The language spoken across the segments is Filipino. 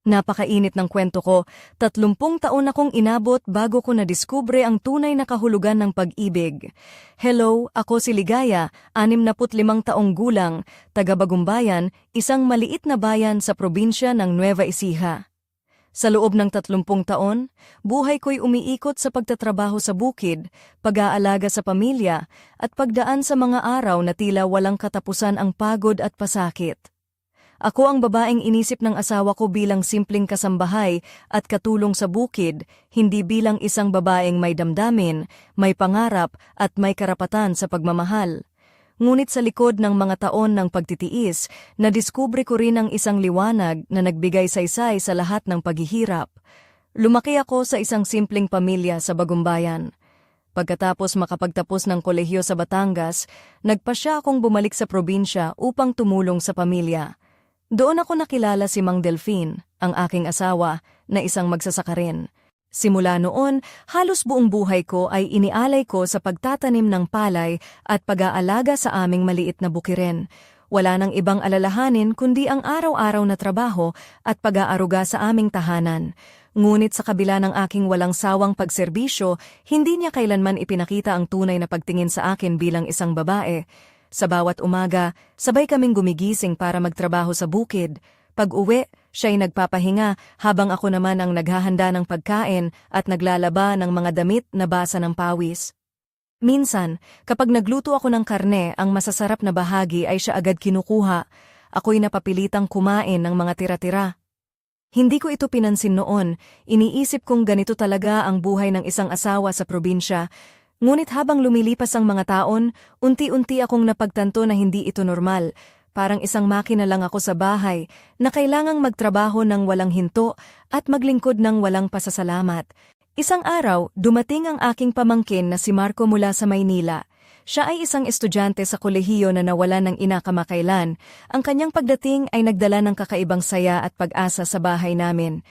Napakainit ng kwento ko, 30 taon akong inabot bago ko nadiskubre ang tunay na kahulugan ng pag-ibig. Hello, ako si Ligaya, 65 taong gulang, taga Bagumbayan, isang maliit na bayan sa probinsya ng Nueva Ecija. Sa loob ng 30 taon, buhay ko'y umiikot sa pagtatrabaho sa bukid, pag-aalaga sa pamilya, at pagdaan sa mga araw na tila walang katapusan ang pagod at pasakit. Ako ang babaeng inisip ng asawa ko bilang simpleng kasambahay at katulong sa bukid, hindi bilang isang babaeng may damdamin, may pangarap at may karapatan sa pagmamahal. Ngunit sa likod ng mga taon ng pagtitiis, nadiskubre ko rin ang isang liwanag na nagbigay saysay sa lahat ng paghihirap. Lumaki ako sa isang simpleng pamilya sa Bagumbayan. Pagkatapos makapagtapos ng kolehiyo sa Batangas, nagpasya akong bumalik sa probinsya upang tumulong sa pamilya. Doon ako nakilala si Mang Delfin, ang aking asawa, na isang magsasaka rin. Simula noon, halos buong buhay ko ay inialay ko sa pagtatanim ng palay at pag-aalaga sa aming maliit na bukirin. Wala nang ibang alalahanin kundi ang araw-araw na trabaho at pag-aaruga sa aming tahanan. Ngunit sa kabila ng aking walang sawang pagserbisyo, hindi niya kailanman ipinakita ang tunay na pagtingin sa akin bilang isang babae. Sa bawat umaga, sabay kaming gumigising para magtrabaho sa bukid. Pag-uwi, siya'y nagpapahinga habang ako naman ang naghahanda ng pagkain at naglalaba ng mga damit na basa ng pawis. Minsan, kapag nagluto ako ng karne, ang masasarap na bahagi ay siya agad kinukuha. Ako'y napapilitang kumain ng mga tira-tira. Hindi ko ito pinansin noon, iniisip kong ganito talaga ang buhay ng isang asawa sa probinsya. Ngunit habang lumilipas ang mga taon, unti-unti akong napagtanto na hindi ito normal. Parang isang makina lang ako sa bahay na kailangang magtrabaho ng walang hinto at maglingkod ng walang pasasalamat. Isang araw, dumating ang aking pamangkin na si Marco mula sa Maynila. Siya ay isang estudyante sa kolehiyo na nawalan ng ina kamakailan. Ang kanyang pagdating ay nagdala ng kakaibang saya at pag-asa sa bahay namin.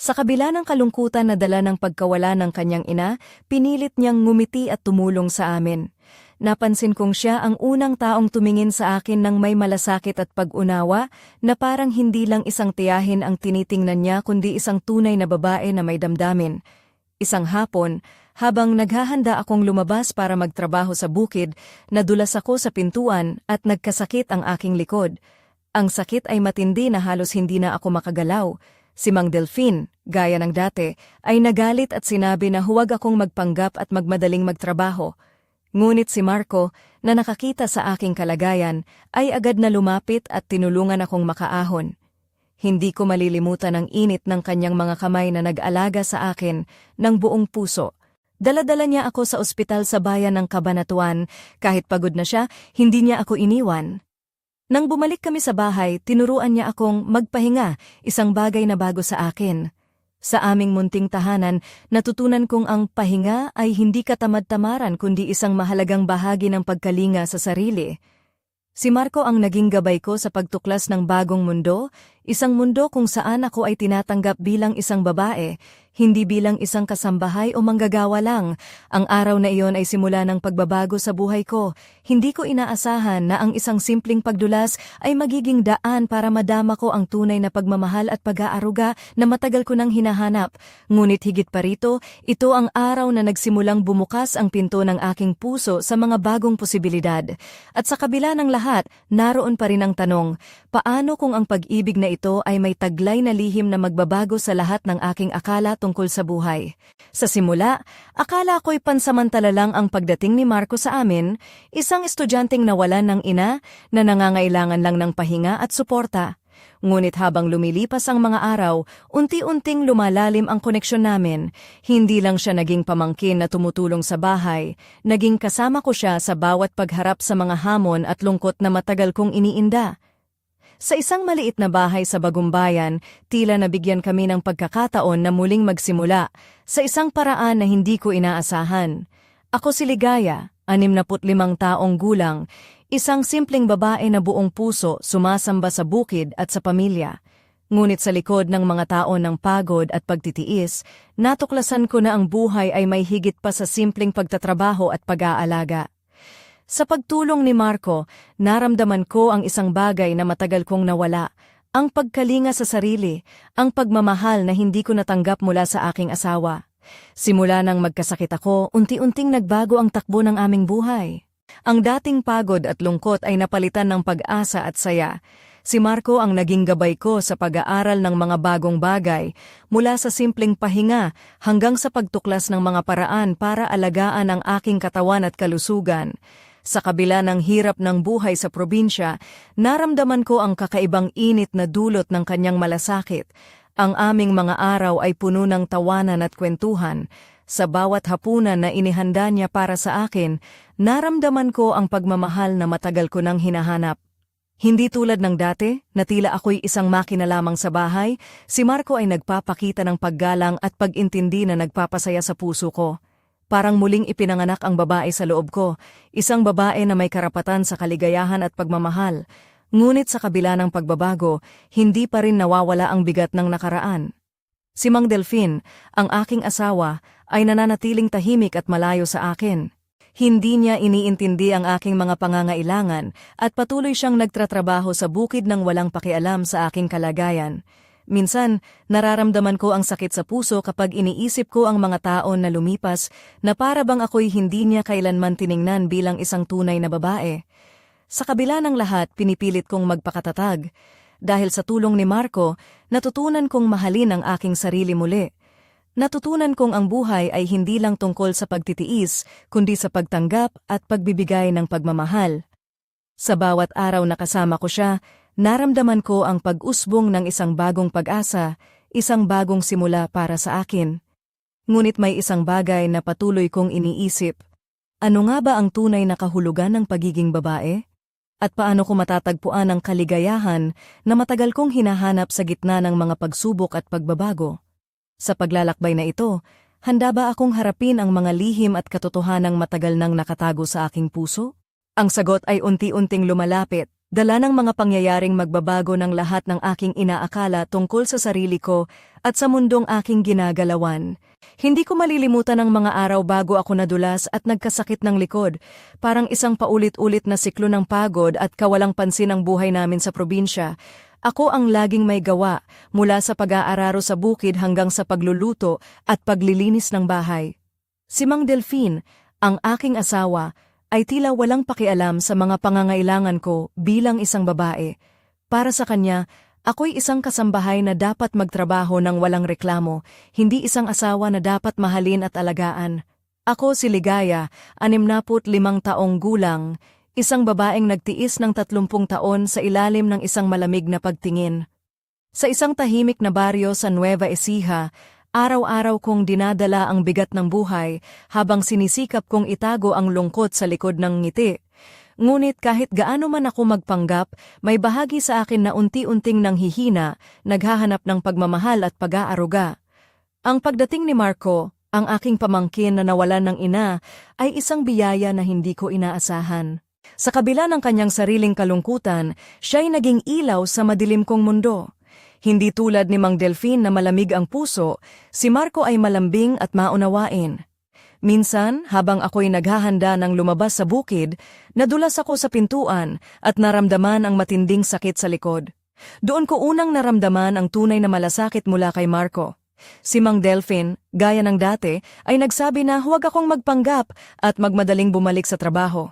Sa kabila ng kalungkutan na dala ng pagkawala ng kanyang ina, pinilit niyang ngumiti at tumulong sa amin. Napansin kong siya ang unang taong tumingin sa akin ng may malasakit at pag-unawa na parang hindi lang isang tiyahin ang tinitingnan niya kundi isang tunay na babae na may damdamin. Isang hapon, habang naghahanda akong lumabas para magtrabaho sa bukid, nadulas ako sa pintuan at nagkasakit ang aking likod. Ang sakit ay matindi na halos hindi na ako makagalaw. Si Mang Delfin, gaya ng dati, ay nagalit at sinabi na huwag akong magpanggap at magmadaling magtrabaho. Ngunit si Marco, na nakakita sa aking kalagayan, ay agad na lumapit at tinulungan akong makaahon. Hindi ko malilimutan ang init ng kanyang mga kamay na nag-alaga sa akin ng buong puso. Dala-dala niya ako sa ospital sa bayan ng Cabanatuan. Kahit pagod na siya, hindi niya ako iniwan. Nang bumalik kami sa bahay, tinuruan niya akong magpahinga, isang bagay na bago sa akin. Sa aming munting tahanan, natutunan kong ang pahinga ay hindi katamad-tamaran kundi isang mahalagang bahagi ng pagkalinga sa sarili. Si Marco ang naging gabay ko sa pagtuklas ng bagong mundo, isang mundo kung saan ako ay tinatanggap bilang isang babae, hindi bilang isang kasambahay o manggagawa lang. Ang araw na iyon ay simula ng pagbabago sa buhay ko. Hindi ko inaasahan na ang isang simpleng pagdulas ay magiging daan para madama ko ang tunay na pagmamahal at pag-aaruga na matagal ko nang hinahanap. Ngunit higit pa rito, ito ang araw na nagsimulang bumukas ang pinto ng aking puso sa mga bagong posibilidad. At sa kabila ng lahat, naroon pa rin ang tanong, paano kung ang pag-ibig na ito ay may taglay na lihim na magbabago sa lahat ng aking akala tungkol sa buhay? Sa simula, akala ko'y pansamantala lang ang pagdating ni Marco sa amin, isang estudyanteng nawalan ng ina na nangangailangan lang ng pahinga at suporta. Ngunit habang lumilipas ang mga araw, unti-unting lumalalim ang koneksyon namin. Hindi lang siya naging pamangkin na tumutulong sa bahay, naging kasama ko siya sa bawat pagharap sa mga hamon at lungkot na matagal kong iniinda. Sa isang maliit na bahay sa Bagumbayan, tila nabigyan kami ng pagkakataon na muling magsimula, sa isang paraan na hindi ko inaasahan. Ako si Ligaya, 65 taong gulang, isang simpleng babae na buong puso sumasamba sa bukid at sa pamilya. Ngunit sa likod ng mga taon ng pagod at pagtitiis, natuklasan ko na ang buhay ay may higit pa sa simpleng pagtatrabaho at pag-aalaga. Sa pagtulong ni Marco, naramdaman ko ang isang bagay na matagal kong nawala, Ang pagkalinga sa sarili, ang pagmamahal na hindi ko natanggap mula sa aking asawa. Simula nang magkasakit ako, unti-unting nagbago ang takbo ng aming buhay. Ang dating pagod at lungkot ay napalitan ng pag-asa at saya. Si Marco ang naging gabay ko sa pag-aaral ng mga bagong bagay, mula sa simpleng pahinga hanggang sa pagtuklas ng mga paraan para alagaan ang aking katawan at kalusugan. Sa kabila ng hirap ng buhay sa probinsya, naramdaman ko ang kakaibang init na dulot ng kanyang malasakit. Ang aming mga araw ay puno ng tawanan at kwentuhan. Sa bawat hapunan na inihanda niya para sa akin, naramdaman ko ang pagmamahal na matagal ko nang hinahanap. Hindi tulad ng dati, na tila ako'y isang makina lamang sa bahay, si Marco ay nagpapakita ng paggalang at pag-intindi na nagpapasaya sa puso ko. Parang muling ipinanganak ang babae sa loob ko, isang babae na may karapatan sa kaligayahan at pagmamahal. Ngunit sa kabila ng pagbabago, hindi pa rin nawawala ang bigat ng nakaraan. Si Mang Delfin, ang aking asawa, ay nananatiling tahimik at malayo sa akin. Hindi niya iniintindi ang aking mga pangangailangan at patuloy siyang nagtratrabaho sa bukid ng walang pakialam sa aking kalagayan. Minsan, nararamdaman ko ang sakit sa puso kapag iniisip ko ang mga taon na lumipas na para bang ako'y hindi niya kailanman tiningnan bilang isang tunay na babae. Sa kabila ng lahat, pinipilit kong magpakatatag. Dahil sa tulong ni Marco, natutunan kong mahalin ang aking sarili muli. Natutunan kong ang buhay ay hindi lang tungkol sa pagtitiis, kundi sa pagtanggap at pagbibigay ng pagmamahal. Sa bawat araw na kasama ko siya, naramdaman ko ang pag-usbong ng isang bagong pag-asa, isang bagong simula para sa akin. Ngunit may isang bagay na patuloy kong iniisip. Ano nga ba ang tunay na kahulugan ng pagiging babae? At paano ko matatagpuan ang kaligayahan na matagal kong hinahanap sa gitna ng mga pagsubok at pagbabago? Sa paglalakbay na ito, handa ba akong harapin ang mga lihim at katotohanang matagal nang nakatago sa aking puso? Ang sagot ay unti-unting lumalapit, dala ng mga pangyayaring magbabago ng lahat ng aking inaakala tungkol sa sarili ko at sa mundong aking ginagalawan. Hindi ko malilimutan ang mga araw bago ako nadulas at nagkasakit ng likod, parang isang paulit-ulit na siklo ng pagod at kawalang pansin ang buhay namin sa probinsya. Ako ang laging may gawa, mula sa pag-aararo sa bukid hanggang sa pagluluto at paglilinis ng bahay. Si Mang Delfin, ang aking asawa, ay tila walang pakialam sa mga pangangailangan ko bilang isang babae. Para sa kanya, ako'y isang kasambahay na dapat magtrabaho ng walang reklamo, hindi isang asawa na dapat mahalin at alagaan. Ako si Ligaya, 65 taong gulang, isang babaeng nagtiis ng 30 taon sa ilalim ng isang malamig na pagtingin. Sa isang tahimik na baryo sa Nueva Ecija, araw-araw kong dinadala ang bigat ng buhay habang sinisikap kong itago ang lungkot sa likod ng ngiti. Ngunit kahit gaano man ako magpanggap, may bahagi sa akin na unti-unting nanghihina, naghahanap ng pagmamahal at pag-aaruga. Ang pagdating ni Marco, ang aking pamangkin na nawalan ng ina, ay isang biyaya na hindi ko inaasahan. Sa kabila ng kanyang sariling kalungkutan, siya'y naging ilaw sa madilim kong mundo. Hindi tulad ni Mang Delfin na malamig ang puso, si Marco ay malambing at maunawain. Minsan, habang ako'y naghahanda ng lumabas sa bukid, nadulas ako sa pintuan at naramdaman ang matinding sakit sa likod. Doon ko unang naramdaman ang tunay na malasakit mula kay Marco. Si Mang Delfin, gaya ng dati, ay nagsabi na huwag akong magpanggap at magmadaling bumalik sa trabaho.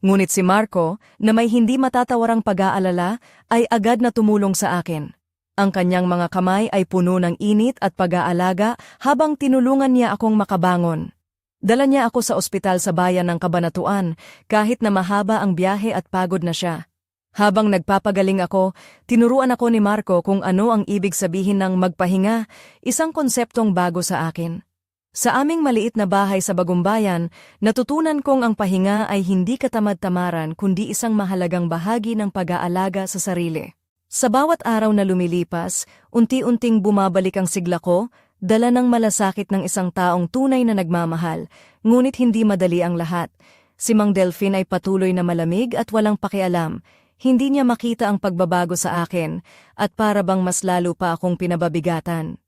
Ngunit si Marco, na may hindi matatawarang pag-aalala, ay agad na tumulong sa akin. Ang kanyang mga kamay ay puno ng init at pag-aalaga habang tinulungan niya akong makabangon. Dala niya ako sa ospital sa bayan ng Cabanatuan kahit na mahaba ang biyahe at pagod na siya. Habang nagpapagaling ako, tinuruan ako ni Marco kung ano ang ibig sabihin ng magpahinga, isang konseptong bago sa akin. Sa aming maliit na bahay sa Bagumbayan, natutunan kong ang pahinga ay hindi katamad-tamaran kundi isang mahalagang bahagi ng pag-aalaga sa sarili. Sa bawat araw na lumilipas, unti-unting bumabalik ang sigla ko, dala ng malasakit ng isang taong tunay na nagmamahal, ngunit hindi madali ang lahat. Si Mang Delfin ay patuloy na malamig at walang pakialam. Hindi niya makita ang pagbabago sa akin at para bang mas lalo pa akong pinababigatan.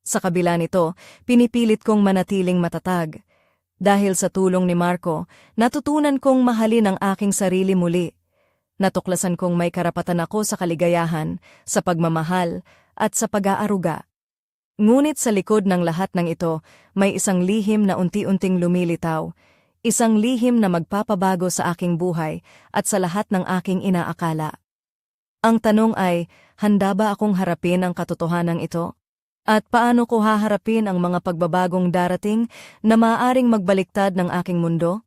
Sa kabila nito, pinipilit kong manatiling matatag. Dahil sa tulong ni Marco, natutunan kong mahalin ang aking sarili muli. Natuklasan kong may karapatan ako sa kaligayahan, sa pagmamahal, at sa pag-aaruga. Ngunit sa likod ng lahat ng ito, may isang lihim na unti-unting lumilitaw, isang lihim na magpapabago sa aking buhay at sa lahat ng aking inaakala. Ang tanong ay, handa ba akong harapin ang katotohanan ito? At paano ko haharapin ang mga pagbabagong darating na maaaring magbaliktad ng aking mundo?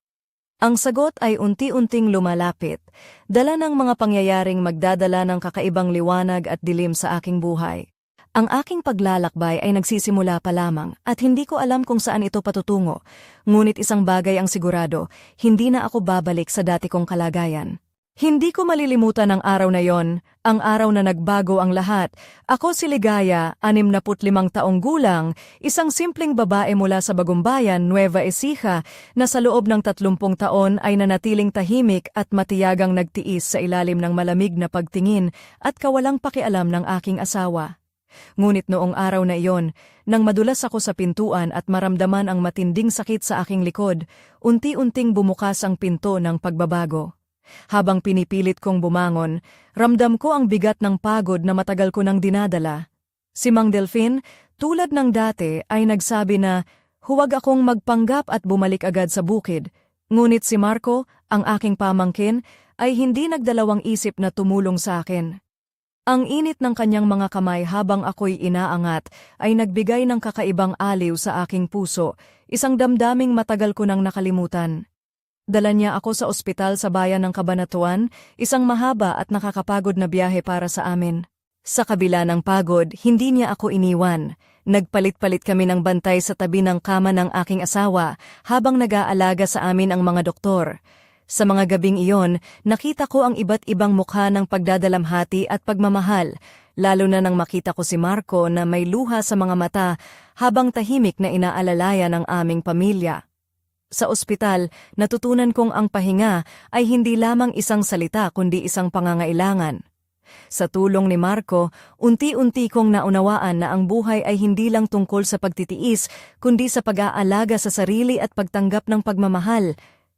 Ang sagot ay unti-unting lumalapit, dala ng mga pangyayaring magdadala ng kakaibang liwanag at dilim sa aking buhay. Ang aking paglalakbay ay nagsisimula pa lamang at hindi ko alam kung saan ito patutungo, ngunit isang bagay ang sigurado, hindi na ako babalik sa dati kong kalagayan. Hindi ko malilimutan ang araw na yon, ang araw na nagbago ang lahat. Ako si Ligaya, 65 taong gulang, isang simpleng babae mula sa Bagumbayan, Nueva Ecija, na sa loob ng 30 taon ay nanatiling tahimik at matiyagang nagtiis sa ilalim ng malamig na pagtingin at kawalang pakialam ng aking asawa. Ngunit noong araw na iyon, nang madulas ako sa pintuan at maramdaman ang matinding sakit sa aking likod, unti-unting bumukas ang pinto ng pagbabago. Habang pinipilit kong bumangon, ramdam ko ang bigat ng pagod na matagal ko nang dinadala. Si Mang Delfin, tulad ng dati, ay nagsabi na huwag akong magpanggap at bumalik agad sa bukid. Ngunit si Marco, ang aking pamangkin, ay hindi nagdalawang isip na tumulong sa akin. Ang init ng kanyang mga kamay habang ako'y inaangat ay nagbigay ng kakaibang aliw sa aking puso, isang damdaming matagal ko nang nakalimutan. Dala niya ako sa ospital sa bayan ng Cabanatuan, isang mahaba at nakakapagod na biyahe para sa amin. Sa kabila ng pagod, hindi niya ako iniwan. Nagpalit-palit kami ng bantay sa tabi ng kama ng aking asawa habang nag-aalaga sa amin ang mga doktor. Sa mga gabing iyon, nakita ko ang iba't ibang mukha ng pagdadalamhati at pagmamahal, lalo na nang makita ko si Marco na may luha sa mga mata habang tahimik na inaalalayan ang aming pamilya. Sa ospital, natutunan kong ang pahinga ay hindi lamang isang salita kundi isang pangangailangan. Sa tulong ni Marco, unti-unti kong naunawaan na ang buhay ay hindi lang tungkol sa pagtitiis kundi sa pag-aalaga sa sarili at pagtanggap ng pagmamahal.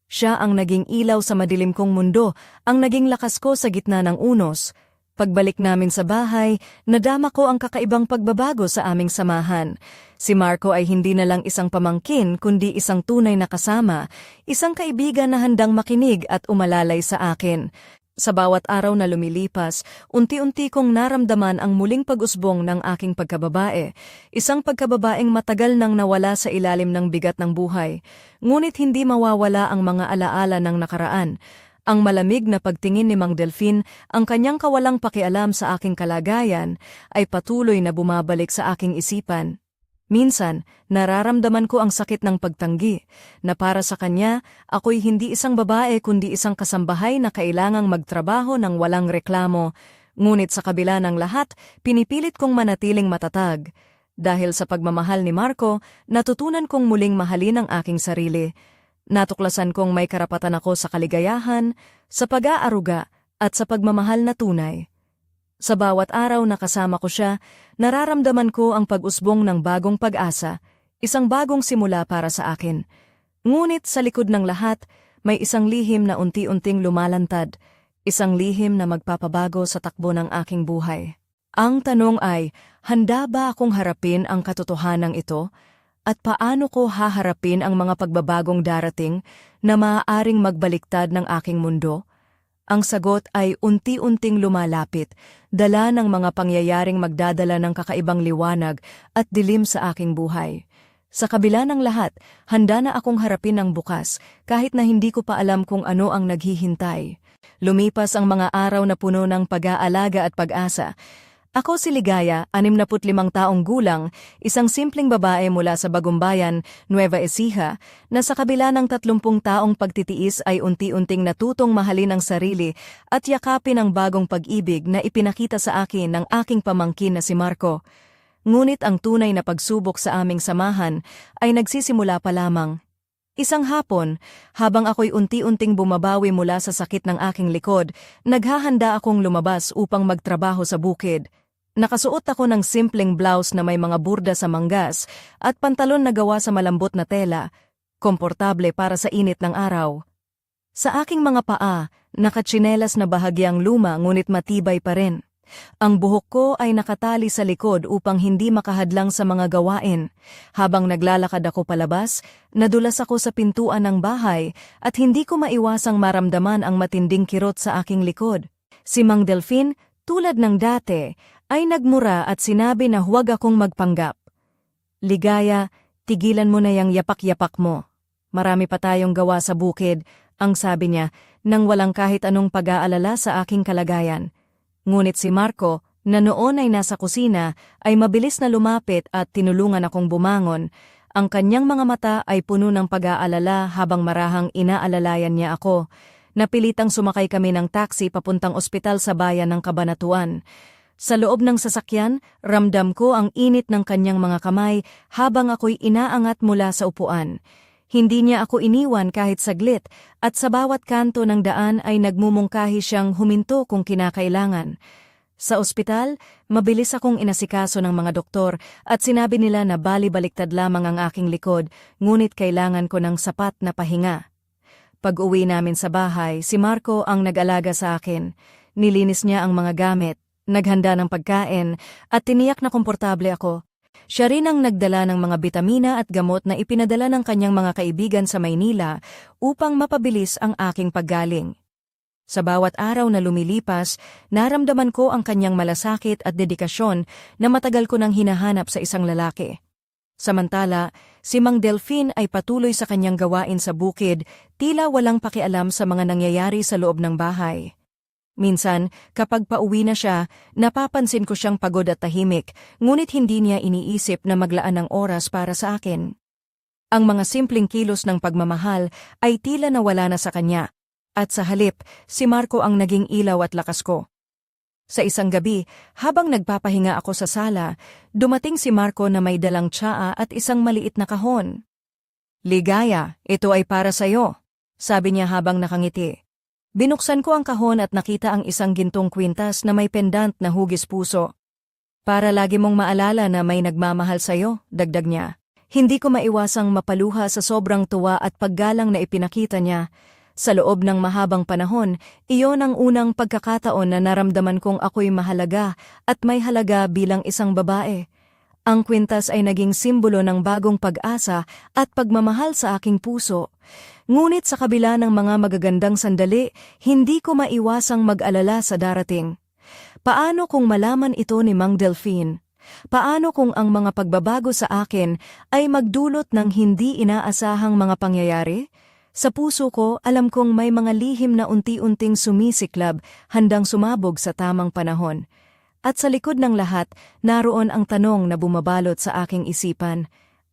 Siya ang naging ilaw sa madilim kong mundo, ang naging lakas ko sa gitna ng unos. Pagbalik namin sa bahay, nadama ko ang kakaibang pagbabago sa aming samahan. Si Marco ay hindi na lang isang pamangkin kundi isang tunay na kasama, isang kaibigan na handang makinig at umalalay sa akin. Sa bawat araw na lumilipas, unti-unti kong naramdaman ang muling pag-usbong ng aking pagkababae, isang pagkababaeng matagal nang nawala sa ilalim ng bigat ng buhay. Ngunit hindi mawawala ang mga alaala ng nakaraan. Ang malamig na pagtingin ni Mang Delfin, ang kanyang kawalang pakialam sa aking kalagayan, ay patuloy na bumabalik sa aking isipan. Minsan, nararamdaman ko ang sakit ng pagtanggi, na para sa kanya, ako'y hindi isang babae kundi isang kasambahay na kailangang magtrabaho ng walang reklamo. Ngunit sa kabila ng lahat, pinipilit kong manatiling matatag. Dahil sa pagmamahal ni Marco, natutunan kong muling mahalin ang aking sarili. Natuklasan kong may karapatan ako sa kaligayahan, sa pag-aaruga, at sa pagmamahal na tunay. Sa bawat araw na kasama ko siya, nararamdaman ko ang pag-usbong ng bagong pag-asa, isang bagong simula para sa akin. Ngunit sa likod ng lahat, may isang lihim na unti-unting lumalantad, isang lihim na magpapabago sa takbo ng aking buhay. Ang tanong ay, handa ba akong harapin ang katotohanan ito? At paano ko haharapin ang mga pagbabagong darating na maaaring magbaliktad ng aking mundo? Ang sagot ay unti-unting lumalapit, dala ng mga pangyayaring magdadala ng kakaibang liwanag at dilim sa aking buhay. Sa kabila ng lahat, handa na akong harapin ang bukas, kahit na hindi ko pa alam kung ano ang naghihintay. Lumipas ang mga araw na puno ng pag-aalaga at pag-asa. Ako si Ligaya, 65 taong gulang, isang simpleng babae mula sa Bagumbayan, Nueva Ecija, na sa kabila ng 30 taong pagtitiis ay unti-unting natutong mahalin ang sarili at yakapin ang bagong pag-ibig na ipinakita sa akin ng aking pamangkin na si Marco. Ngunit ang tunay na pagsubok sa aming samahan ay nagsisimula pa lamang. Isang hapon, habang ako'y unti-unting bumabawi mula sa sakit ng aking likod, naghahanda akong lumabas upang magtrabaho sa bukid. Nakasuot ako ng simpleng blouse na may mga burda sa manggas at pantalon na gawa sa malambot na tela, komportable para sa init ng araw. Sa aking mga paa, nakatsinelas na bahagyang luma ngunit matibay pa rin. Ang buhok ko ay nakatali sa likod upang hindi makahadlang sa mga gawain. Habang naglalakad ako palabas, nadulas ako sa pintuan ng bahay at hindi ko maiwasang maramdaman ang matinding kirot sa aking likod. Si Mang Delfin, tulad ng dati, ay nagmura at sinabi na huwag akong magpanggap. "Ligaya, tigilan mo na yang yapak-yapak mo. Marami pa tayong gawa sa bukid," ang sabi niya, nang walang kahit anong pag-aalala sa aking kalagayan. Ngunit si Marco, na noon ay nasa kusina, ay mabilis na lumapit at tinulungan akong bumangon. Ang kanyang mga mata ay puno ng pag-aalala habang marahang inaalalayan niya ako. Napilitang sumakay kami ng taxi papuntang ospital sa bayan ng Cabanatuan. Sa loob ng sasakyan, ramdam ko ang init ng kanyang mga kamay habang ako'y inaangat mula sa upuan. Hindi niya ako iniwan kahit saglit at sa bawat kanto ng daan ay nagmumungkahi siyang huminto kung kinakailangan. Sa ospital, mabilis akong inasikaso ng mga doktor at sinabi nila na bali-baliktad lamang ang aking likod, ngunit kailangan ko ng sapat na pahinga. Pag-uwi namin sa bahay, si Marco ang nag-alaga sa akin. Nilinis niya ang mga gamit, naghanda ng pagkain at tiniyak na komportable ako. Siya rin ang nagdala ng mga bitamina at gamot na ipinadala ng kanyang mga kaibigan sa Maynila upang mapabilis ang aking paggaling. Sa bawat araw na lumilipas, naramdaman ko ang kanyang malasakit at dedikasyon na matagal ko nang hinahanap sa isang lalaki. Samantala, si Mang Delfin ay patuloy sa kanyang gawain sa bukid, tila walang pakialam sa mga nangyayari sa loob ng bahay. Minsan, kapag pauwi na siya, napapansin ko siyang pagod at tahimik, ngunit hindi niya iniisip na maglaan ng oras para sa akin. Ang mga simpleng kilos ng pagmamahal ay tila nawala na sa kanya, at sa halip, si Marco ang naging ilaw at lakas ko. Sa isang gabi, habang nagpapahinga ako sa sala, dumating si Marco na may dalang tsaa at isang maliit na kahon. "Ligaya, ito ay para sa'yo," sabi niya habang nakangiti. Binuksan ko ang kahon at nakita ang isang gintong kwintas na may pendant na hugis puso. "Para lagi mong maalala na may nagmamahal sa'yo," dagdag niya. Hindi ko maiwasang mapaluha sa sobrang tuwa at paggalang na ipinakita niya. Sa loob ng mahabang panahon, iyon ang unang pagkakataon na naramdaman kong ako'y mahalaga at may halaga bilang isang babae. Ang kwintas ay naging simbolo ng bagong pag-asa at pagmamahal sa aking puso. Ngunit sa kabila ng mga magagandang sandali, hindi ko maiwasang mag-alala sa darating. Paano kung malaman ito ni Mang Delfin? Paano kung ang mga pagbabago sa akin ay magdulot ng hindi inaasahang mga pangyayari? Sa puso ko, alam kong may mga lihim na unti-unting sumisiklab, handang sumabog sa tamang panahon. At sa likod ng lahat, naroon ang tanong na bumabalot sa aking isipan.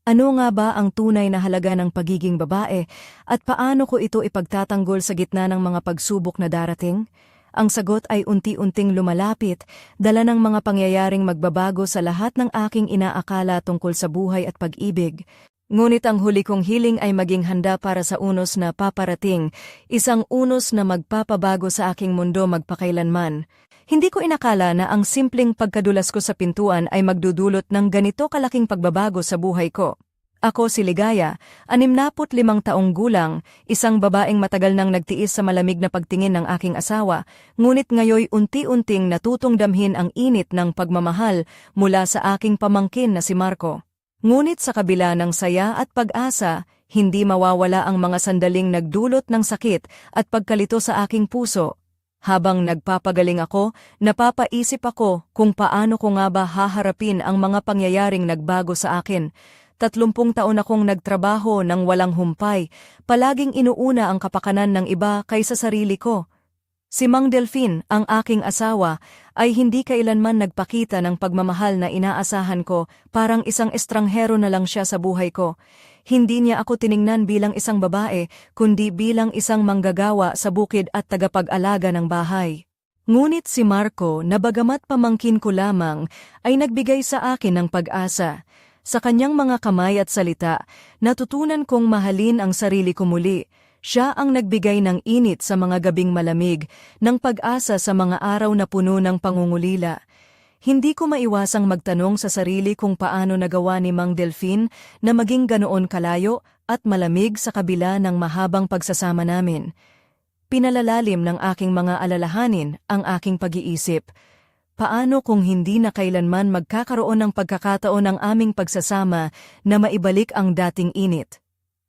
Ano nga ba ang tunay na halaga ng pagiging babae at paano ko ito ipagtatanggol sa gitna ng mga pagsubok na darating? Ang sagot ay unti-unting lumalapit, dala ng mga pangyayaring magbabago sa lahat ng aking inaakala tungkol sa buhay at pag-ibig. Ngunit ang huli kong hiling ay maging handa para sa unos na paparating, isang unos na magpapabago sa aking mundo magpakailanman. Hindi ko inakala na ang simpleng pagkadulas ko sa pintuan ay magdudulot ng ganito kalaking pagbabago sa buhay ko. Ako si Ligaya, 65 taong gulang, isang babaeng matagal nang nagtiis sa malamig na pagtingin ng aking asawa, ngunit ngayoy unti-unting natutong damhin ang init ng pagmamahal mula sa aking pamangkin na si Marco. Ngunit sa kabila ng saya at pag-asa, hindi mawawala ang mga sandaling nagdulot ng sakit at pagkalito sa aking puso. Habang nagpapagaling ako, napapaisip ako kung paano ko nga ba haharapin ang mga pangyayaring nagbago sa akin. 30 taon akong nagtrabaho ng walang humpay, palaging inuuna ang kapakanan ng iba kaysa sarili ko. Si Mang Delfin, ang aking asawa, ay hindi kailanman nagpakita ng pagmamahal na inaasahan ko, parang isang estranghero na lang siya sa buhay ko. Hindi niya ako tiningnan bilang isang babae, kundi bilang isang manggagawa sa bukid at tagapag-alaga ng bahay. Ngunit si Marco, na bagamat pamangkin ko lamang, ay nagbigay sa akin ng pag-asa. Sa kanyang mga kamay at salita, natutunan kong mahalin ang sarili ko muli. Siya ang nagbigay ng init sa mga gabing malamig, ng pag-asa sa mga araw na puno ng pangungulila. Hindi ko maiwasang magtanong sa sarili kung paano nagawa ni Mang Delfin na maging ganoon kalayo at malamig sa kabila ng mahabang pagsasama namin. Pinalalalim ng aking mga alalahanin ang aking pag-iisip. Paano kung hindi na kailanman magkakaroon ng pagkakataon ng aming pagsasama na maibalik ang dating init?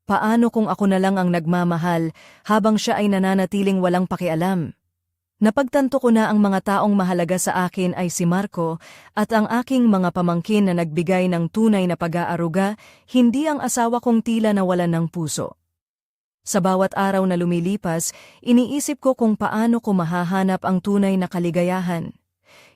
Paano kung ako na lang ang nagmamahal habang siya ay nananatiling walang pakialam? Napagtanto ko na ang mga taong mahalaga sa akin ay si Marco at ang aking mga pamangkin na nagbigay ng tunay na pag-aaruga, hindi ang asawa kong tila nawalan ng puso. Sa bawat araw na lumilipas, iniisip ko kung paano ko mahahanap ang tunay na kaligayahan.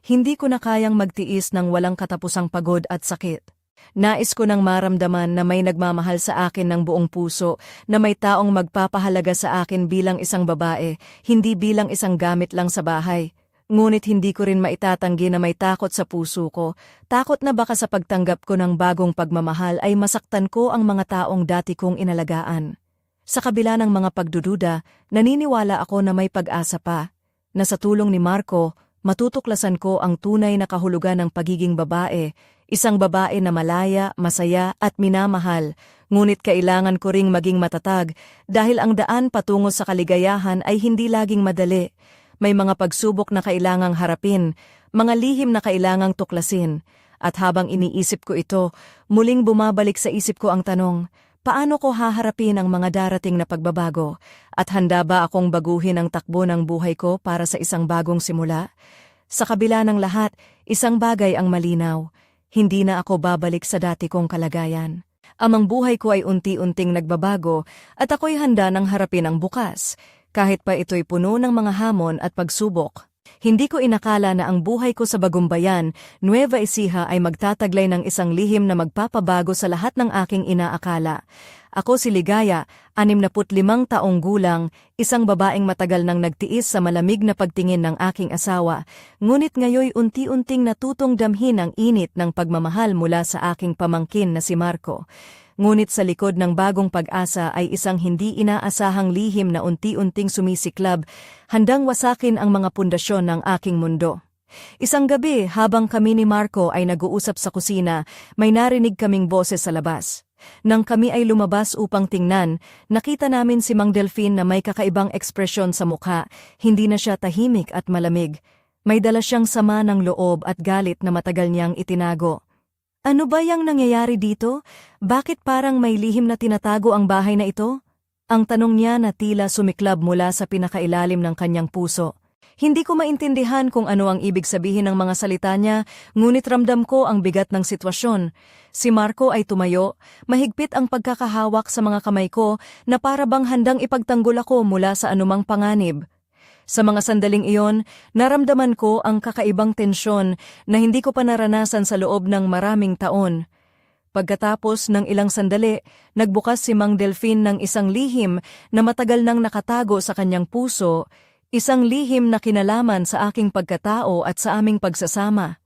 Hindi ko na kayang magtiis ng walang katapusang pagod at sakit. Nais ko nang maramdaman na may nagmamahal sa akin ng buong puso, na may taong magpapahalaga sa akin bilang isang babae, hindi bilang isang gamit lang sa bahay. Ngunit hindi ko rin maitatanggi na may takot sa puso ko, takot na baka sa pagtanggap ko ng bagong pagmamahal ay masaktan ko ang mga taong dati kong inalagaan. Sa kabila ng mga pagdududa, naniniwala ako na may pag-asa pa, na sa tulong ni Marco, matutuklasan ko ang tunay na kahulugan ng pagiging babae, isang babae na malaya, masaya at minamahal, ngunit kailangan ko ring maging matatag dahil ang daan patungo sa kaligayahan ay hindi laging madali. May mga pagsubok na kailangang harapin, mga lihim na kailangang tuklasin, at habang iniisip ko ito, muling bumabalik sa isip ko ang tanong, paano ko haharapin ang mga darating na pagbabago? At handa ba akong baguhin ang takbo ng buhay ko para sa isang bagong simula? Sa kabila ng lahat, isang bagay ang malinaw. Hindi na ako babalik sa dati kong kalagayan. Ang buhay ko ay unti-unting nagbabago at ako'y handa ng harapin ang bukas, kahit pa ito'y puno ng mga hamon at pagsubok. Hindi ko inakala na ang buhay ko sa Bagumbayan, Nueva Ecija ay magtataglay ng isang lihim na magpapabago sa lahat ng aking inaakala. Ako si Ligaya, 65 taong gulang, isang babaeng matagal nang nagtiis sa malamig na pagtingin ng aking asawa, ngunit ngayoy unti-unting natutong damhin ang init ng pagmamahal mula sa aking pamangkin na si Marco. Ngunit sa likod ng bagong pag-asa ay isang hindi inaasahang lihim na unti-unting sumisiklab, handang wasakin ang mga pundasyon ng aking mundo. Isang gabi, habang kami ni Marco ay nag-uusap sa kusina, may narinig kaming boses sa labas. Nang kami ay lumabas upang tingnan, nakita namin si Mang Delfin na may kakaibang ekspresyon sa mukha, hindi na siya tahimik at malamig. May dala siyang sama ng loob at galit na matagal niyang itinago. Ano ba yang nangyayari dito? Bakit parang may lihim na tinatago ang bahay na ito? Ang tanong niya na tila sumiklab mula sa pinakailalim ng kanyang puso. Hindi ko maintindihan kung ano ang ibig sabihin ng mga salita niya, ngunit ramdam ko ang bigat ng sitwasyon. Si Marco ay tumayo, mahigpit ang pagkakahawak sa mga kamay ko na para bang handang ipagtanggol ako mula sa anumang panganib. Sa mga sandaling iyon, naramdaman ko ang kakaibang tensyon na hindi ko pa naranasan sa loob ng maraming taon. Pagkatapos ng ilang sandali, nagbukas si Mang Delfin ng isang lihim na matagal nang nakatago sa kanyang puso, isang lihim na kinalaman sa aking pagkatao at sa aming pagsasama.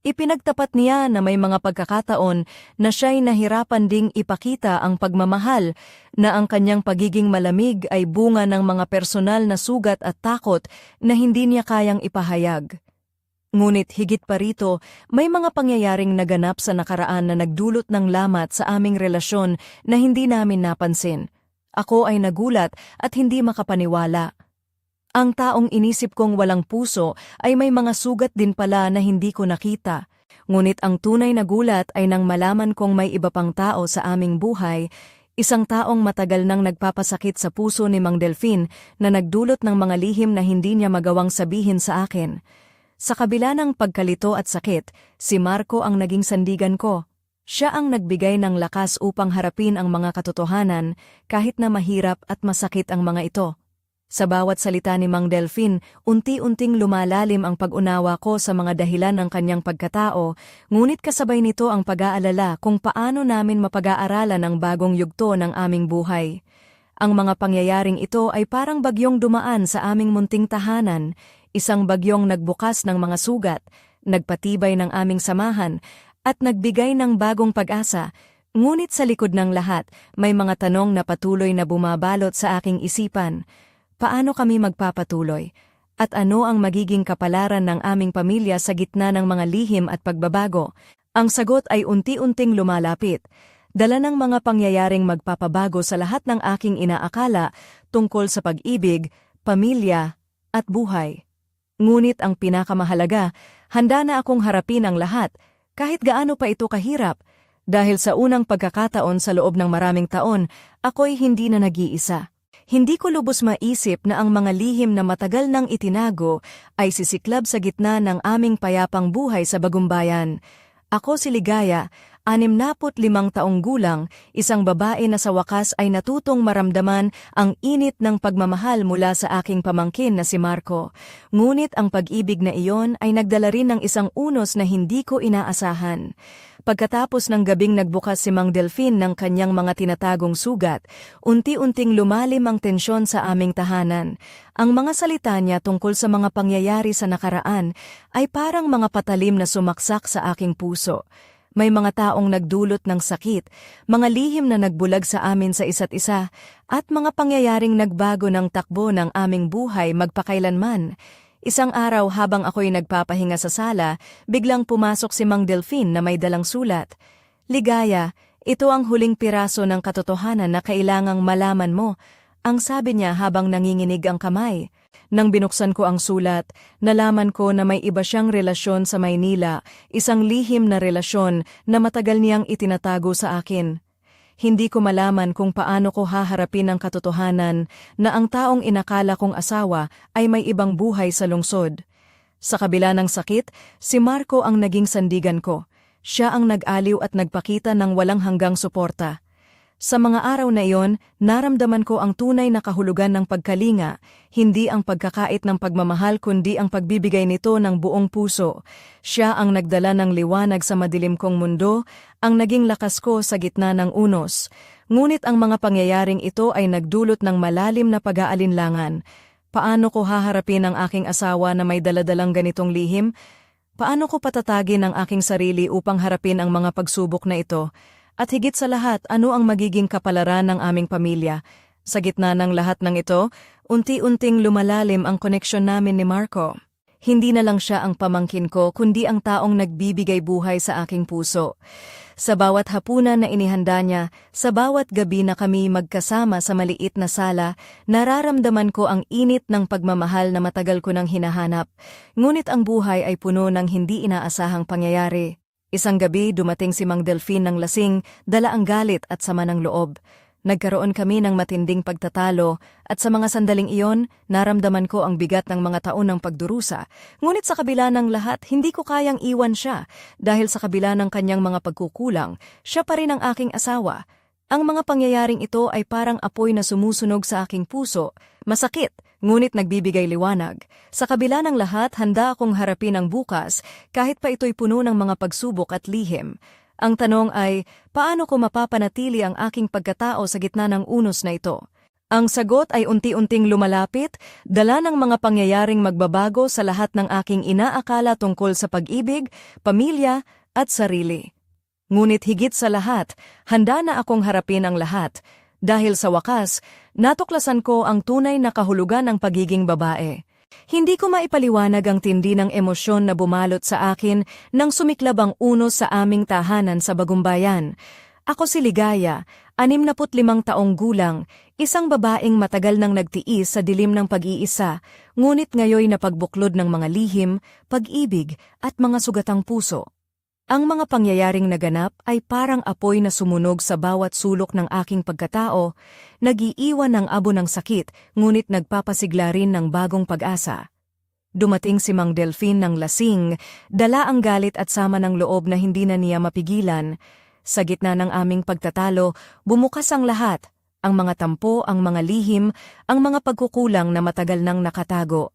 Ipinagtapat niya na may mga pagkakataon na siya'y nahirapan ding ipakita ang pagmamahal, na ang kanyang pagiging malamig ay bunga ng mga personal na sugat at takot na hindi niya kayang ipahayag. Ngunit higit pa rito, may mga pangyayaring naganap sa nakaraan na nagdulot ng lamat sa aming relasyon na hindi namin napansin. Ako ay nagulat at hindi makapaniwala. Ang taong inisip kong walang puso ay may mga sugat din pala na hindi ko nakita. Ngunit ang tunay na gulat ay nang malaman kong may iba pang tao sa aming buhay, isang taong matagal nang nagpapasakit sa puso ni Mang Delfin na nagdulot ng mga lihim na hindi niya magawang sabihin sa akin. Sa kabila ng pagkalito at sakit, si Marco ang naging sandigan ko. Siya ang nagbigay ng lakas upang harapin ang mga katotohanan kahit na mahirap at masakit ang mga ito. Sa bawat salita ni Mang Delfin, unti-unting lumalalim ang pag-unawa ko sa mga dahilan ng kanyang pagkatao, ngunit kasabay nito ang pag-aalala kung paano namin mapag-aaralan ang bagong yugto ng aming buhay. Ang mga pangyayaring ito ay parang bagyong dumaan sa aming munting tahanan, isang bagyong nagbukas ng mga sugat, nagpatibay ng aming samahan, at nagbigay ng bagong pag-asa. Ngunit sa likod ng lahat, may mga tanong na patuloy na bumabalot sa aking isipan. Paano kami magpapatuloy? At ano ang magiging kapalaran ng aming pamilya sa gitna ng mga lihim at pagbabago? Ang sagot ay unti-unting lumalapit. Dala ng mga pangyayaring magpapabago sa lahat ng aking inaakala tungkol sa pag-ibig, pamilya, at buhay. Ngunit ang pinakamahalaga, handa na akong harapin ang lahat, kahit gaano pa ito kahirap, dahil sa unang pagkakataon sa loob ng maraming taon, ako'y hindi na nag-iisa. Hindi ko lubos maisip na ang mga lihim na matagal nang itinago ay sisiklab sa gitna ng aming payapang buhay sa Bagumbayan. Ako si Ligaya, 65 taong gulang, isang babae na sa wakas ay natutong maramdaman ang init ng pagmamahal mula sa aking pamangkin na si Marco. Ngunit ang pag-ibig na iyon ay nagdala rin ng isang unos na hindi ko inaasahan. Pagkatapos ng gabing nagbukas si Mang Delfin ng kanyang mga tinatagong sugat, unti-unting lumalim ang tensyon sa aming tahanan. Ang mga salita niya tungkol sa mga pangyayari sa nakaraan ay parang mga patalim na sumaksak sa aking puso. May mga taong nagdulot ng sakit, mga lihim na nagbulag sa amin sa isa't isa, at mga pangyayaring nagbago ng takbo ng aming buhay magpakailanman. Isang araw habang ako'y nagpapahinga sa sala, biglang pumasok si Mang Delfin na may dalang sulat. "Ligaya, ito ang huling piraso ng katotohanan na kailangang malaman mo," ang sabi niya habang nanginginig ang kamay. Nang binuksan ko ang sulat, nalaman ko na may iba siyang relasyon sa Maynila, isang lihim na relasyon na matagal niyang itinatago sa akin. Hindi ko malaman kung paano ko haharapin ang katotohanan na ang taong inakala kong asawa ay may ibang buhay sa lungsod. Sa kabila ng sakit, si Marco ang naging sandigan ko. Siya ang nag-aliw at nagpakita ng walang hanggang suporta. Sa mga araw na iyon, naramdaman ko ang tunay na kahulugan ng pagkalinga, hindi ang pagkakait ng pagmamahal kundi ang pagbibigay nito ng buong puso. Siya ang nagdala ng liwanag sa madilim kong mundo, ang naging lakas ko sa gitna ng unos. Ngunit ang mga pangyayaring ito ay nagdulot ng malalim na pag-aalinlangan. Paano ko haharapin ang aking asawa na may daladalang ganitong lihim? Paano ko patatagin ang aking sarili upang harapin ang mga pagsubok na ito? At higit sa lahat, ano ang magiging kapalaran ng aming pamilya? Sa gitna ng lahat ng ito, unti-unting lumalalim ang koneksyon namin ni Marco. Hindi na lang siya ang pamangkin ko, kundi ang taong nagbibigay buhay sa aking puso. Sa bawat hapunan na inihanda niya, sa bawat gabi na kami magkasama sa maliit na sala, nararamdaman ko ang init ng pagmamahal na matagal ko nang hinahanap. Ngunit ang buhay ay puno ng hindi inaasahang pangyayari. Isang gabi dumating si Mang Delfin ng lasing, dala ang galit at sama ng loob. Nagkaroon kami ng matinding pagtatalo at sa mga sandaling iyon, naramdaman ko ang bigat ng mga taon ng pagdurusa. Ngunit sa kabila ng lahat, hindi ko kayang iwan siya dahil sa kabila ng kanyang mga pagkukulang, siya pa rin ang aking asawa. Ang mga pangyayaring ito ay parang apoy na sumusunog sa aking puso. Masakit, ngunit nagbibigay liwanag. Sa kabila ng lahat, handa akong harapin ang bukas kahit pa ito'y puno ng mga pagsubok at lihim. Ang tanong ay, paano ko mapapanatili ang aking pagkatao sa gitna ng unos na ito? Ang sagot ay unti-unting lumalapit, dala ng mga pangyayaring magbabago sa lahat ng aking inaakala tungkol sa pag-ibig, pamilya at sarili. Ngunit higit sa lahat, handa na akong harapin ang lahat. Dahil sa wakas, natuklasan ko ang tunay na kahulugan ng pagiging babae. Hindi ko maipaliwanag ang tindi ng emosyon na bumalot sa akin nang sumiklab ang unos sa aming tahanan sa Bagumbayan. Ako si Ligaya, 65 taong gulang, isang babaeng matagal nang nagtiis sa dilim ng pag-iisa, ngunit ngayoy napagbuklod ng mga lihim, pag-ibig at mga sugatang puso. Ang mga pangyayaring naganap ay parang apoy na sumunog sa bawat sulok ng aking pagkatao, nag-iiwan ng abo ng sakit, ngunit nagpapasigla rin ng bagong pag-asa. Dumating si Mang Delfin ng lasing, dala ang galit at sama ng loob na hindi na niya mapigilan. Sa gitna ng aming pagtatalo, bumukas ang lahat, ang mga tampo, ang mga lihim, ang mga pagkukulang na matagal nang nakatago.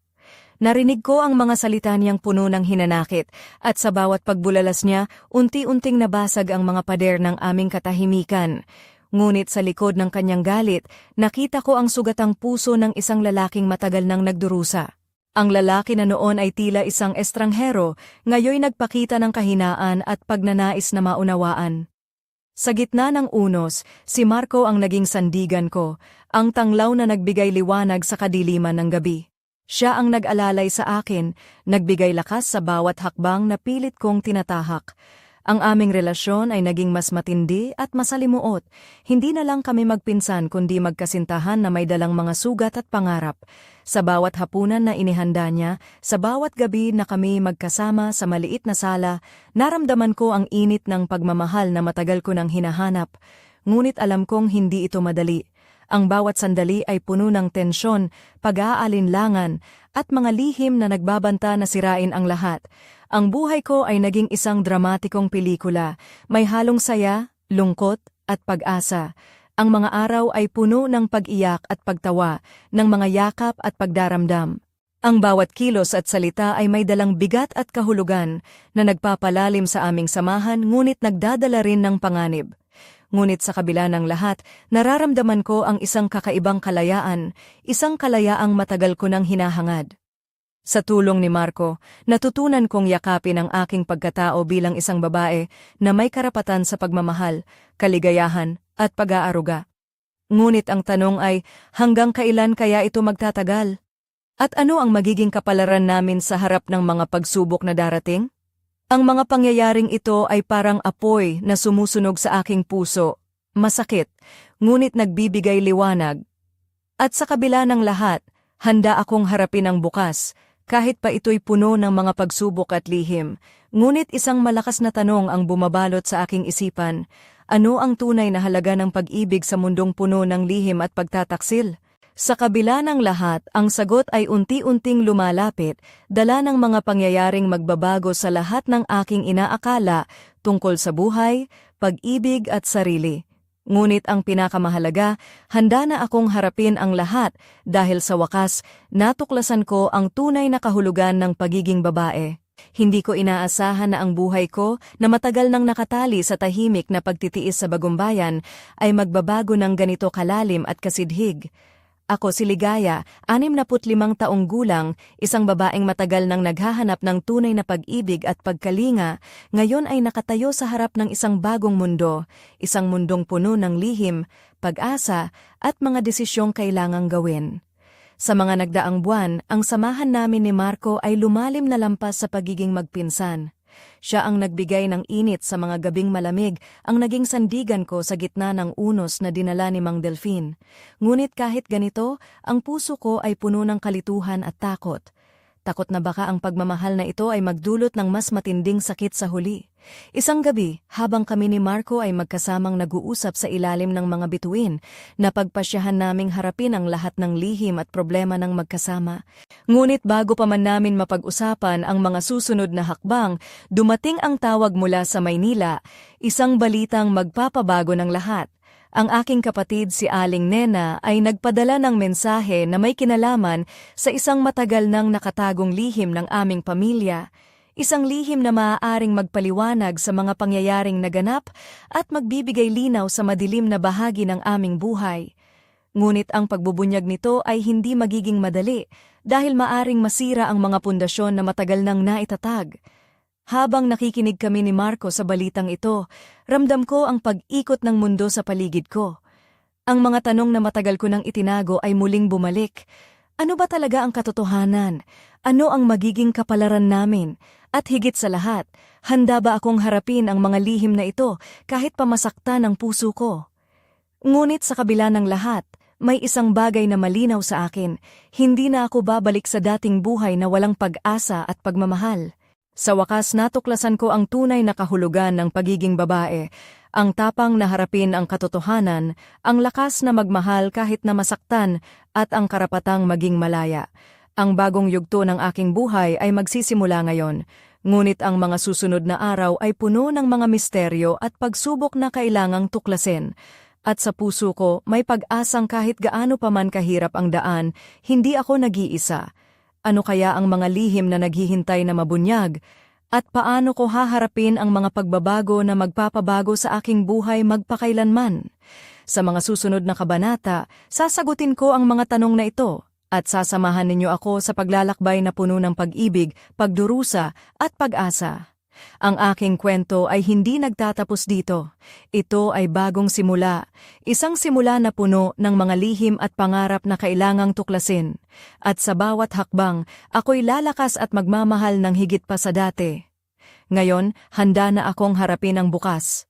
Narinig ko ang mga salita niyang puno ng hinanakit at sa bawat pagbulalas niya, unti-unting nabasag ang mga pader ng aming katahimikan. Ngunit sa likod ng kanyang galit, nakita ko ang sugatang puso ng isang lalaking matagal nang nagdurusa. Ang lalaki na noon ay tila isang estranghero, ngayoy nagpakita ng kahinaan at pagnanais na maunawaan. Sa gitna ng unos, si Marco ang naging sandigan ko, ang tanglaw na nagbigay liwanag sa kadiliman ng gabi. Siya ang nag-alalay sa akin, nagbigay lakas sa bawat hakbang na pilit kong tinatahak. Ang aming relasyon ay naging mas matindi at masalimuot. Hindi na lang kami magpinsan kundi magkasintahan na may dalang mga sugat at pangarap. Sa bawat hapunan na inihanda niya, sa bawat gabi na kami magkasama sa maliit na sala, naramdaman ko ang init ng pagmamahal na matagal ko nang hinahanap. Ngunit alam kong hindi ito madali. Ang bawat sandali ay puno ng tensyon, pag-aalinlangan, at mga lihim na nagbabanta na sirain ang lahat. Ang buhay ko ay naging isang dramatikong pelikula, may halong saya, lungkot, at pag-asa. Ang mga araw ay puno ng pag-iyak at pagtawa, ng mga yakap at pagdaramdam. Ang bawat kilos at salita ay may dalang bigat at kahulugan na nagpapalalim sa aming samahan ngunit nagdadala rin ng panganib. Ngunit sa kabila ng lahat, nararamdaman ko ang isang kakaibang kalayaan, isang kalayaang matagal ko nang hinahangad. Sa tulong ni Marco, natutunan kong yakapin ang aking pagkatao bilang isang babae na may karapatan sa pagmamahal, kaligayahan, at pag-aaruga. Ngunit ang tanong ay, hanggang kailan kaya ito magtatagal? At ano ang magiging kapalaran namin sa harap ng mga pagsubok na darating? Ang mga pangyayaring ito ay parang apoy na sumusunog sa aking puso. Masakit, ngunit nagbibigay liwanag. At sa kabila ng lahat, handa akong harapin ang bukas, kahit pa ito'y puno ng mga pagsubok at lihim. Ngunit isang malakas na tanong ang bumabalot sa aking isipan. Ano ang tunay na halaga ng pag-ibig sa mundong puno ng lihim at pagtataksil? Sa kabila ng lahat, ang sagot ay unti-unting lumalapit, dala ng mga pangyayaring magbabago sa lahat ng aking inaakala tungkol sa buhay, pag-ibig at sarili. Ngunit ang pinakamahalaga, handa na akong harapin ang lahat dahil sa wakas, natuklasan ko ang tunay na kahulugan ng pagiging babae. Hindi ko inaasahan na ang buhay ko na matagal nang nakatali sa tahimik na pagtitiis sa bagumbayan ay magbabago ng ganito kalalim at kasidhig. Ako si Ligaya, 65 taong gulang, isang babaeng matagal nang naghahanap ng tunay na pag-ibig at pagkalinga, ngayon ay nakatayo sa harap ng isang bagong mundo, isang mundong puno ng lihim, pag-asa, at mga desisyong kailangang gawin. Sa mga nagdaang buwan, ang samahan namin ni Marco ay lumalim na lampas sa pagiging magpinsan. Siya ang nagbigay ng init sa mga gabing malamig, ang naging sandigan ko sa gitna ng unos na dinala ni Mang Delfin. Ngunit kahit ganito, ang puso ko ay puno ng kalituhan at takot. Takot na baka ang pagmamahal na ito ay magdulot ng mas matinding sakit sa huli. Isang gabi, habang kami ni Marco ay magkasamang nag-uusap sa ilalim ng mga bituin, napagpasyahan naming harapin ang lahat ng lihim at problema ng magkasama. Ngunit bago pa man namin mapag-usapan ang mga susunod na hakbang, dumating ang tawag mula sa Maynila, isang balitang magpapabago ng lahat. Ang aking kapatid si Aling Nena ay nagpadala ng mensahe na may kinalaman sa isang matagal nang nakatagong lihim ng aming pamilya. Isang lihim na maaaring magpaliwanag sa mga pangyayaring naganap at magbibigay linaw sa madilim na bahagi ng aming buhay. Ngunit ang pagbubunyag nito ay hindi magiging madali dahil maaring masira ang mga pundasyon na matagal nang naitatag. Habang nakikinig kami ni Marco sa balitang ito, ramdam ko ang pag-ikot ng mundo sa paligid ko. Ang mga tanong na matagal ko nang itinago ay muling bumalik. Ano ba talaga ang katotohanan? Ano ang magiging kapalaran namin? At higit sa lahat, handa ba akong harapin ang mga lihim na ito kahit pamasaktan ang puso ko? Ngunit sa kabila ng lahat, may isang bagay na malinaw sa akin. Hindi na ako babalik sa dating buhay na walang pag-asa at pagmamahal. Sa wakas natuklasan ko ang tunay na kahulugan ng pagiging babae, ang tapang na harapin ang katotohanan, ang lakas na magmahal kahit na masaktan, at ang karapatang maging malaya. Ang bagong yugto ng aking buhay ay magsisimula ngayon, ngunit ang mga susunod na araw ay puno ng mga misteryo at pagsubok na kailangang tuklasin. At sa puso ko may pag-asang kahit gaano pa man kahirap ang daan, hindi ako nag-iisa. Ano kaya ang mga lihim na naghihintay na mabunyag? At paano ko haharapin ang mga pagbabago na magpapabago sa aking buhay magpakailanman? Sa mga susunod na kabanata, sasagutin ko ang mga tanong na ito at sasamahan ninyo ako sa paglalakbay na puno ng pag-ibig, pagdurusa at pag-asa. Ang aking kwento ay hindi nagtatapos dito. Ito ay bagong simula. Isang simula na puno ng mga lihim at pangarap na kailangang tuklasin. At sa bawat hakbang, ako'y lalakas at magmamahal ng higit pa sa dati. Ngayon, handa na akong harapin ang bukas.